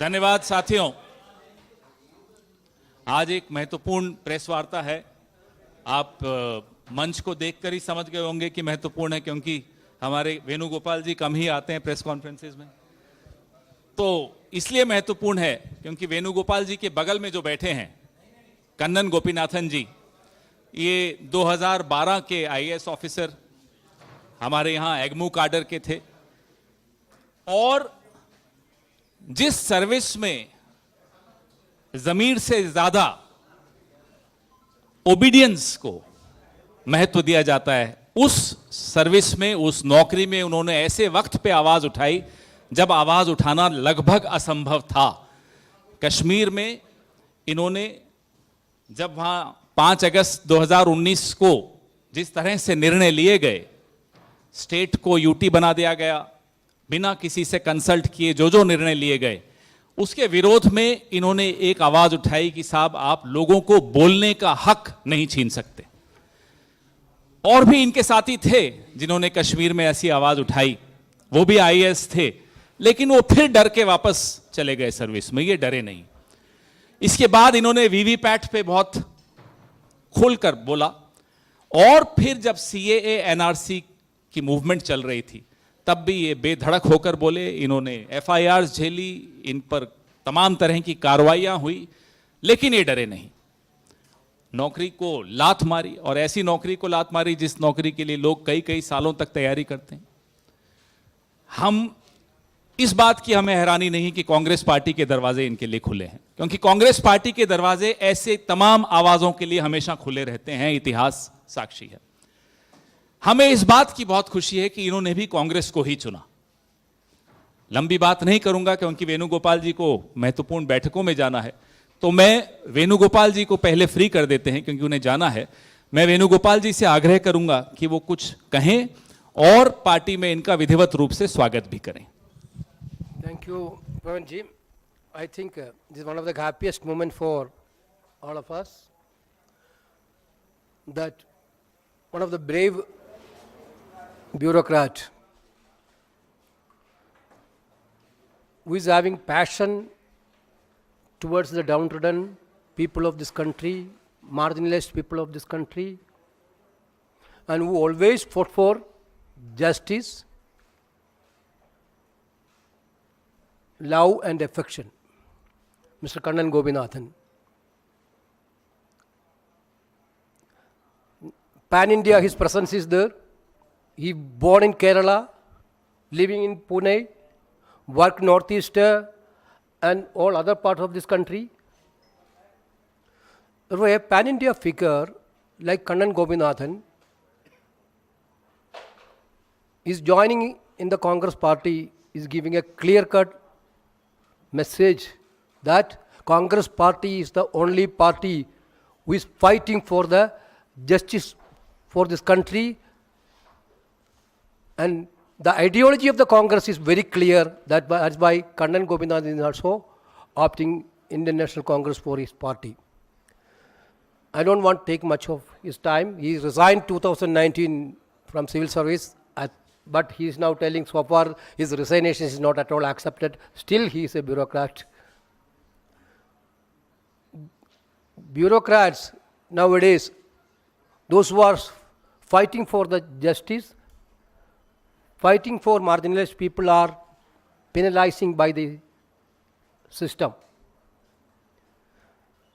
धन्यवाद साथियों। आज एक महत्वपूर्ण प्रेस वार्ता है। आप मंच को देखकर ही समझ गए होंगे कि महत्वपूर्ण है, क्योंकि हमारे वेणुगोपाल जी कम ही आते हैं प्रेस कॉन्फ्रेंसेस में। तो इसलिए महत्वपूर्ण है क्योंकि वेणुगोपाल जी के बगल में जो बैठे हैं कन्नन गोपीनाथन जी, ये 2012 के आईएएस ऑफिसर, हमारे यहाँ एग्मू काडर के थे, और जिस सर्विस में जमीर से ज्यादा ओबीडियंस को महत्व दिया जाता है, उस सर्विस में, उस नौकरी में उन्होंने ऐसे वक्त पे आवाज उठाई जब आवाज उठाना लगभग असंभव था। कश्मीर में इन्होंने, जब वहां 5 अगस्त 2019 को जिस तरह से निर्णय लिए गए, स्टेट को यूटी बना दिया गया, बिना किसी से कंसल्ट किए जो निर्णय लिए गए, उसके विरोध में इन्होंने एक आवाज उठाई कि साहब आप लोगों को बोलने का हक नहीं छीन सकते। और भी इनके साथी थे जिन्होंने कश्मीर में ऐसी आवाज उठाई, वो भी आईएएस थे, लेकिन वो फिर डर के वापस चले गए सर्विस में, ये डरे नहीं। इसके बाद इन्होंने वीवीपैट पे बहुत खुलकर बोला, और फिर जब सीएए एनआरसी की मूवमेंट चल रही थी तब भी ये बेधड़क होकर बोले। इन्होंने एफआईआर झेली, इन पर तमाम तरह की कार्रवाइयां हुई, लेकिन ये डरे नहीं। नौकरी को लात मारी, और ऐसी नौकरी को लात मारी जिस नौकरी के लिए लोग कई कई सालों तक तैयारी करते हैं। हम इस बात की हमें हैरानी नहीं कि कांग्रेस पार्टी के दरवाजे इनके लिए खुले हैं, क्योंकि कांग्रेस पार्टी के दरवाजे ऐसे तमाम आवाजों के लिए हमेशा खुले रहते हैं, इतिहास साक्षी है। हमें इस बात की बहुत खुशी है कि इन्होंने भी कांग्रेस को ही चुना। लंबी बात नहीं करूंगा क्योंकि वेणुगोपाल जी को महत्वपूर्ण बैठकों में जाना है, तो मैं वेणुगोपाल जी को पहले फ्री कर देते हैं क्योंकि उन्हें जाना है। मैं वेणुगोपाल जी से आग्रह करूंगा कि वो कुछ कहें और पार्टी में इनका विधिवत रूप से स्वागत भी करें। Thank you, Pawan ji. I think this is one of the happiest moments for all of us, that one of the brave bureaucrat who is having passion towards the downtrodden people of this country, marginalized people of this country, and who always fought for justice, love and affection, Mr. Kannan Gopinathan. Pan India, his presence is there. He born in Kerala, living in Pune, worked northeast and all other parts of this country. A Pan India figure like Kannan Gopinathan is joining in the Congress party, is giving a clear-cut message that Congress party is the only party who is fighting for the justice for this country, and the ideology of the Congress is very clear. That's why Kannan Gopinathan is also opting Indian National Congress for his party. I don't want to take much of his time. He resigned 2019 from civil service, but he is now telling so far his resignation is not at all accepted. Still he is a bureaucrat. Bureaucrats nowadays, those who are fighting for the justice, fighting for marginalized people, are penalizing by the system.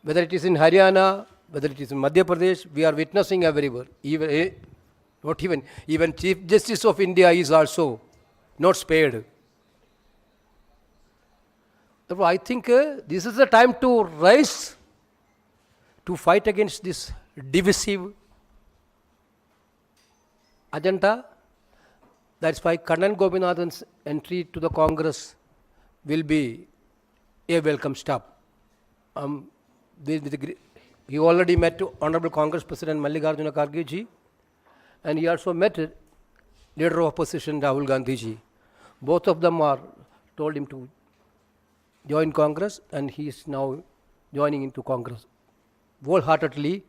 Whether it is in Haryana, whether it is in Madhya Pradesh, we are witnessing everywhere. Even Chief Justice of India is also not spared. Therefore, I think this is the time to rise to fight against this divisive agenda. That's why Kannan Gopinathan's entry to the Congress will be a welcome step. He already met Honorable Congress President Mallikarjuna Kharge ji, and he also met Leader of Opposition Rahul Gandhi ji. Both of them are told him to join Congress, and he is now joining into Congress. Wholeheartedly,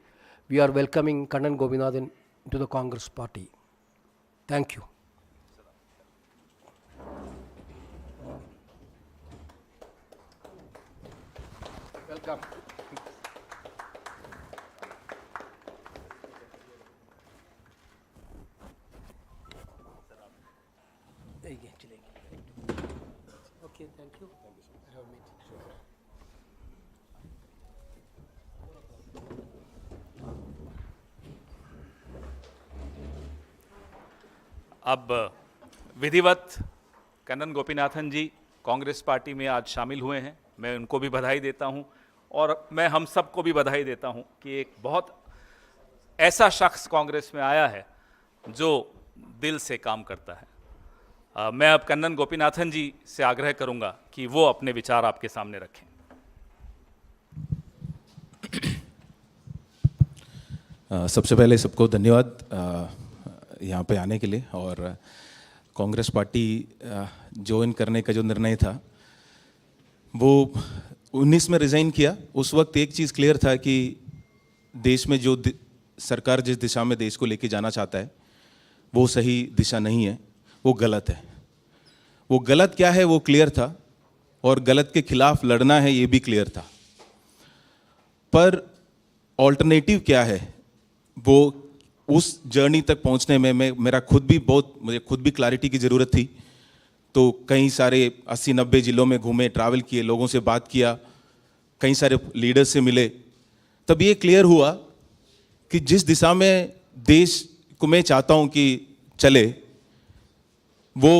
we are welcoming Kannan Gopinathan into the Congress party. Thank you. Come. Okay, thank you. I have a meeting. अब विधिवत Kannan Gopinathan ji Congress party में आज शामिल हुए हैं। मैं उनको भी बधाई देता हूं और मैं हम सबको भी बधाई देता हूं कि एक बहुत ऐसा शख्स कांग्रेस में आया है जो दिल से काम करता है। मैं अब कन्नन गोपीनाथन जी से आग्रह करूंगा कि वो अपने विचार आपके सामने रखें। सबसे पहले सबको धन्यवाद यहाँ पे आने के लिए। और कांग्रेस पार्टी ज्वाइन करने का जो निर्णय था वो 19 में रिज़ाइन किया। उस वक्त एक चीज़ क्लियर था कि देश में जो सरकार जिस दिशा में देश को लेके जाना चाहता है वो सही दिशा नहीं है, वो गलत है। वो गलत क्या है वो क्लियर था और गलत के खिलाफ लड़ना है ये भी क्लियर था। पर ऑल्टरनेटिव क्या है वो उस जर्नी तक पहुंचने में मुझे खुद भी क्लैरिटी की ज़रूरत थी। तो कई सारे 80-90 ज़िलों में घूमे, ट्रैवल किए, लोगों से बात किया, कई सारे लीडर्स से मिले, तब ये क्लियर हुआ कि जिस दिशा में देश को मैं चाहता हूं कि चले वो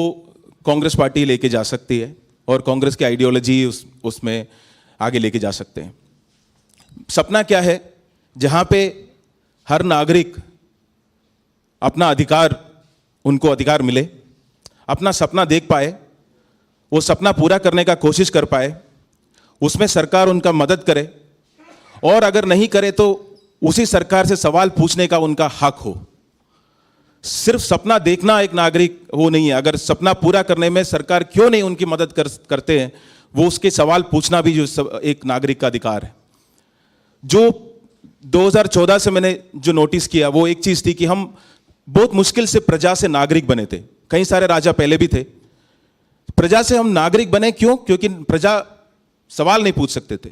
कांग्रेस पार्टी लेके जा सकती है और कांग्रेस की आइडियोलॉजी उसमें आगे लेके जा सकते हैं। सपना क्या है? जहां पे हर नागरिक अपना उनको अधिकार मिले, अपना सपना देख पाए, वो सपना पूरा करने का कोशिश कर पाए, उसमें सरकार उनका मदद करे और अगर नहीं करे तो उसी सरकार से सवाल पूछने का उनका हक हो। सिर्फ सपना देखना एक नागरिक वो नहीं है। अगर सपना पूरा करने में सरकार क्यों नहीं उनकी मदद करते हैं, वो उसके सवाल पूछना भी जो एक नागरिक का अधिकार है। जो 2014 से मैंने जो नोटिस किया वो एक चीज थी कि हम बहुत मुश्किल से प्रजा से नागरिक बने थे। कई सारे राजा पहले भी थे। प्रजा से हम नागरिक बने क्यों? क्योंकि प्रजा सवाल नहीं पूछ सकते थे।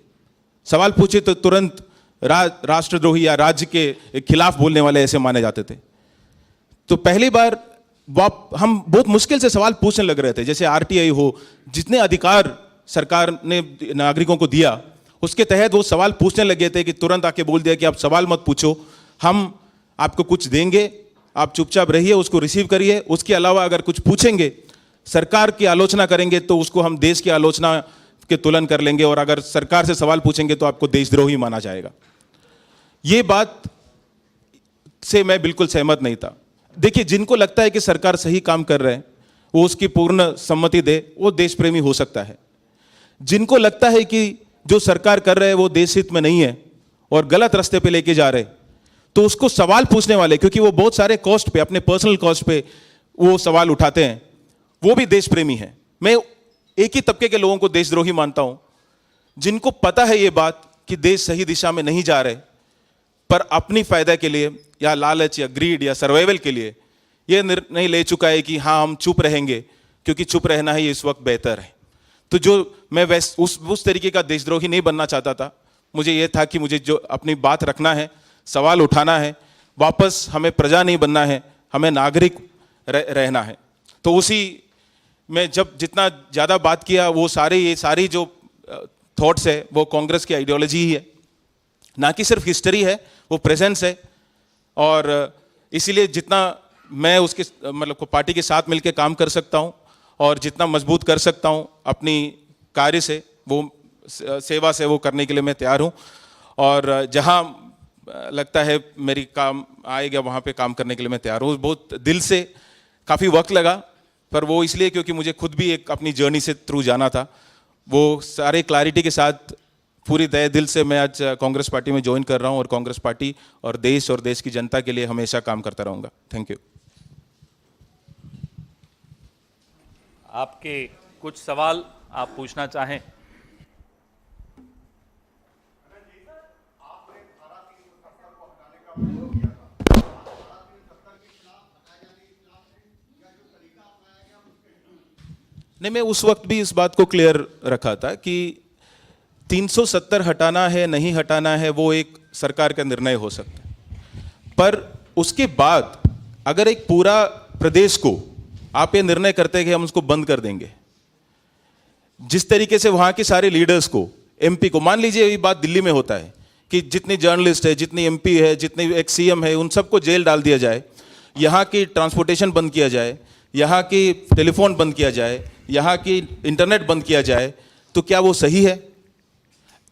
सवाल पूछे तो तुरंत राष्ट्रद्रोही या राज्य के खिलाफ बोलने वाले ऐसे माने जाते थे। तो पहली बार हम बहुत मुश्किल से सवाल पूछने लग रहे थे। जैसे आरटीआई हो, जितने अधिकार सरकार ने नागरिकों को दिया उसके तहत वो सवाल पूछने लगे थे कि तुरंत आके बोल दिया कि आप सवाल मत पूछो, हम आपको कुछ देंगे, आप चुपचाप रहिए, उसको रिसीव करिए। उसके अलावा अगर कुछ पूछेंगे, सरकार की आलोचना करेंगे तो उसको हम देश की आलोचना के तुलन कर लेंगे और अगर सरकार से सवाल पूछेंगे तो आपको देशद्रोही माना जाएगा। ये बात से मैं बिल्कुल सहमत नहीं था। देखिए, जिनको लगता है कि सरकार सही काम कर रहे हैं वो उसकी पूर्ण सम्मति दे, वो देश प्रेमी हो सकता है। जिनको लगता है कि जो सरकार कर रहे हैं वो देश हित में नहीं है और गलत रास्ते पे लेके जा रहे, तो उसको सवाल पूछने वाले, क्योंकि वो बहुत सारे कॉस्ट पे, अपने पर्सनल कॉस्ट पे वो सवाल उठाते हैं, वो भी देश प्रेमी है। मैं एक ही तबके के लोगों को देशद्रोही मानता हूं, जिनको पता है ये बात कि देश सही दिशा में नहीं जा रहे, पर अपनी फायदा के लिए या लालच या ग्रीड या सर्वाइवल के लिए ये निर्णय ले चुका है कि हाँ हम चुप रहेंगे क्योंकि चुप रहना ही इस वक्त बेहतर है। तो जो मैं उस तरीके का देशद्रोही नहीं बनना चाहता था। मुझे ये था कि मुझे जो अपनी बात रखना है, सवाल उठाना है, वापस हमें प्रजा नहीं बनना है, हमें नागरिक रहना है। तो उसी में जब जितना ज़्यादा बात किया वो ये सारी जो थॉट्स है वो कांग्रेस की आइडियोलॉजी ही है, ना कि सिर्फ हिस्ट्री है, वो प्रेजेंस है। और इसीलिए जितना मैं उसके मतलब पार्टी के साथ मिलकर काम कर सकता हूँ और जितना मजबूत कर सकता हूँ अपनी कार्य से, वो सेवा से वो करने के लिए मैं तैयार हूँ। और जहाँ लगता है मेरी काम आएगा वहाँ पे काम करने के लिए मैं तैयार हूँ। बहुत दिल से, काफ़ी वक्त लगा, पर वो इसलिए क्योंकि मुझे खुद भी एक अपनी जर्नी से थ्रू जाना था। वो सारे क्लैरिटी के साथ पूरी तय दिल से मैं आज कांग्रेस पार्टी में ज्वाइन कर रहा हूँ और कांग्रेस पार्टी और देश की जनता के लिए हमेशा काम करता रहूँगा। Thank you. आपके कुछ सवाल आप पूछना चाहें? नहीं, मैं उस वक्त भी इस बात को क्लियर रखा था कि 370 हटाना है नहीं हटाना है वो एक सरकार का निर्णय हो सकता है, पर उसके बाद अगर एक पूरा प्रदेश को आप ये निर्णय करते हैं कि हम उसको बंद कर देंगे, जिस तरीके से वहां के सारे लीडर्स को, एमपी को, मान लीजिए ये बात दिल्ली में होता है कि जितनी जर्नलिस्ट है, जितनी एमपी है, जितनी एक सीएम है, उन सबको जेल डाल दिया जाए, यहाँ की ट्रांसपोर्टेशन बंद किया जाए, यहाँ की टेलीफोन बंद किया जाए, यहाँ की इंटरनेट बंद किया जाए, तो क्या वो सही है?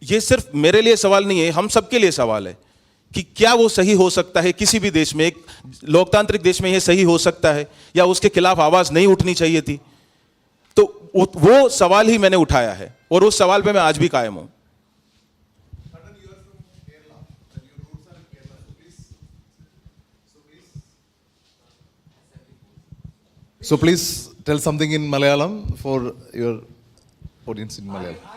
ये सिर्फ मेरे लिए सवाल नहीं है, हम सबके लिए सवाल है कि क्या वो सही हो सकता है? किसी भी देश में, एक लोकतांत्रिक देश में ये सही हो सकता है या उसके खिलाफ आवाज नहीं उठनी चाहिए थी? तो वो सवाल ही मैंने उठाया है और उस सवाल पे मैं आज भी कायम हूं। So please tell something in Malayalam for your audience in Malayalam.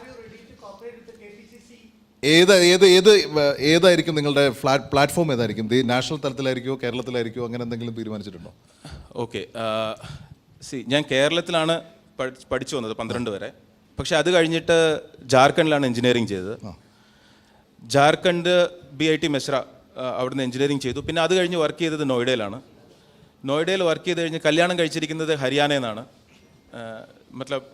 ഏതായിരിക്കും നിങ്ങളുടെ പ്ലാറ്റ്ഫോം? ഏതായിരിക്കും? നാഷണൽ തലത്തിലായിരിക്കുമോ കേരളത്തിലായിരിക്കുമോ അങ്ങനെ എന്തെങ്കിലും തീരുമാനിച്ചിട്ടുണ്ടോ? ഓക്കെ, ഞാൻ കേരളത്തിലാണ് പഠിച്ചു വന്നത് 12 വരെ. പക്ഷെ അത് കഴിഞ്ഞിട്ട് ജാർഖണ്ഡിലാണ് എഞ്ചിനീയറിംഗ് ചെയ്തത്. ജാർഖണ്ഡ് BIT മെസ്ര അവിടുന്ന് എഞ്ചിനീയറിംഗ് ചെയ്തു. പിന്നെ അത് കഴിഞ്ഞ് വർക്ക് ചെയ്തത് നോയിഡയിലാണ്. നോയിഡയിൽ വർക്ക് ചെയ്ത് കഴിഞ്ഞ് കല്യാണം കഴിച്ചിരിക്കുന്നത് ഹരിയാനയിൽ നിന്നാണ്. മത്ലബ്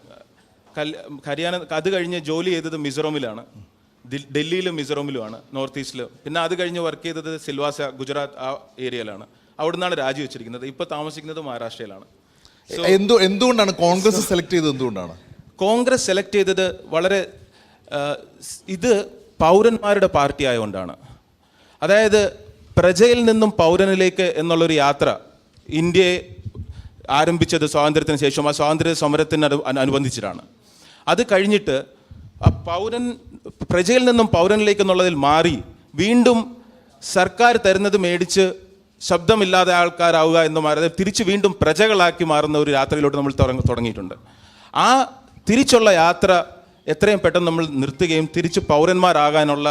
ഹരിയാന. അത് കഴിഞ്ഞ് ജോലി ചെയ്തത് മിസോറമിലാണ്, ഡൽഹിയിലും മിസോറമിലുമാണ്, നോർത്ത് ഈസ്റ്റിലും. പിന്നെ അത് കഴിഞ്ഞ് വർക്ക് ചെയ്തത് സിൽവാസ, ഗുജറാത്ത് ആ ഏരിയയിലാണ്. അവിടെ നിന്നാണ് രാജിവെച്ചിരിക്കുന്നത്. ഇപ്പോൾ താമസിക്കുന്നത് മഹാരാഷ്ട്രയിലാണ്. എന്തുകൊണ്ടാണ് കോൺഗ്രസ് സെലക്ട് ചെയ്തത്? എന്തുകൊണ്ടാണ് കോൺഗ്രസ് സെലക്ട് ചെയ്തത്? വളരെ ഇത് പൗരന്മാരുടെ പാർട്ടി ആയതുകൊണ്ടാണ്. അതായത് പ്രജയിൽ നിന്നും പൗരനിലേക്ക് എന്നുള്ളൊരു യാത്ര ഇന്ത്യയെ ആരംഭിച്ചത് സ്വാതന്ത്ര്യത്തിന് ശേഷം, ആ സ്വാതന്ത്ര്യ സമരത്തിന് അനുബന്ധിച്ചിട്ടാണ്. അത് കഴിഞ്ഞിട്ട് ആ പ്രജയിൽ നിന്നും പൗരനിലേക്ക് എന്നുള്ളതിൽ മാറി വീണ്ടും സർക്കാർ തരുന്നത് മേടിച്ച് ശബ്ദമില്ലാതെ ആൾക്കാരാവുക എന്ന് മാറാതെ തിരിച്ച് വീണ്ടും പ്രജകളാക്കി മാറുന്ന ഒരു യാത്രയിലോട്ട് നമ്മൾ തുടങ്ങിയിട്ടുണ്ട്. ആ തിരിച്ചുള്ള യാത്ര എത്രയും പെട്ടെന്ന് നമ്മൾ നിർത്തുകയും തിരിച്ച് പൗരന്മാരാകാനുള്ള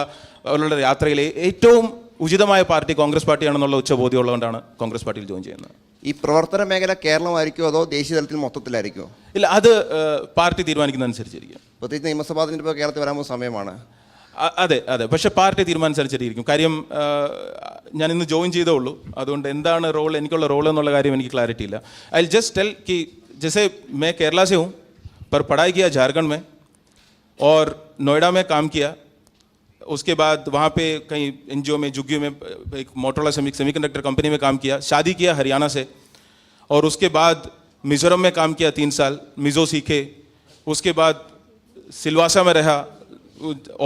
യാത്രയിലെ ഏറ്റവും ഉചിതമായ പാർട്ടി കോൺഗ്രസ് പാർട്ടിയാണെന്നുള്ള ഉച്ചബോധ്യമുള്ളതുകൊണ്ടാണ് കോൺഗ്രസ് പാർട്ടിയിൽ ജോയിൻ ചെയ്യുന്നത്. ഈ പ്രവർത്തന മേഖല കേരളമായിരിക്കുമോ അതോ ദേശീയ തലത്തിൽ മൊത്തത്തിലായിരിക്കുമോ? ഇല്ല, അത് പാർട്ടി തീരുമാനിക്കുന്നതനുസരിച്ചിരിക്കും. പ്രത്യേകിച്ച് നിയമസഭാ തെരഞ്ഞെടുപ്പ് കേരളത്തിൽ വരാൻ പോകുന്ന സമയമാണ്. അതെ, പക്ഷേ പാർട്ടി തീരുമാനിച്ചനുസരിച്ചിരിക്കും. കാര്യം ഞാൻ ഇന്ന് ജോയിൻ ചെയ്തേ ഉള്ളൂ. അതുകൊണ്ട് എന്താണ് റോൾ, എനിക്കുള്ള റോൾ എന്നുള്ള കാര്യം എനിക്ക് ക്ലാരിറ്റി ഇല്ല. ഐ ജസ്റ്റ് टेल कि जैसे मैं केरला से हूँ पर पढ़ाई किया झारखंड में और नोएडा में काम किया. उसके बाद वहाँ पे कहीं NGO में, जुग्गी में, एक मोटरोला सेमीकंडक्टर कंपनी में काम किया. शादी किया हरियाणा से और उसके बाद मिज़ोरम में काम किया 3 साल, मिज़ो सीखे. उसके बाद सिलवासा में रहा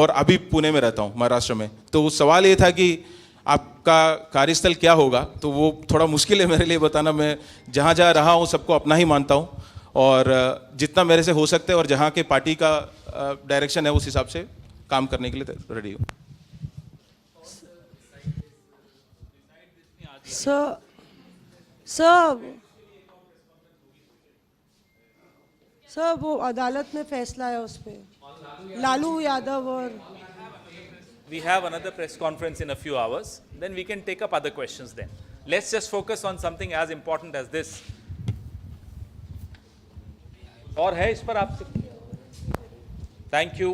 और अभी पुणे में रहता हूँ, महाराष्ट्र में. तो सवाल ये था कि आपका कार्यस्थल क्या होगा, तो वो थोड़ा मुश्किल है मेरे लिए बताना. मैं जहाँ जहाँ रहा हूँ सबको अपना ही मानता हूँ और जितना मेरे से हो सकता है और जहाँ के पार्टी का डायरेक्शन है उस हिसाब से काम करने के लिए रेडी हूँ. सर वो अदालत में फैसला है उस पे, लालू यादव और We have another press conference in a few hours. Then we can take up other questions then. Let's just focus on something as important as this. और है इस पर आपसे? Thank you.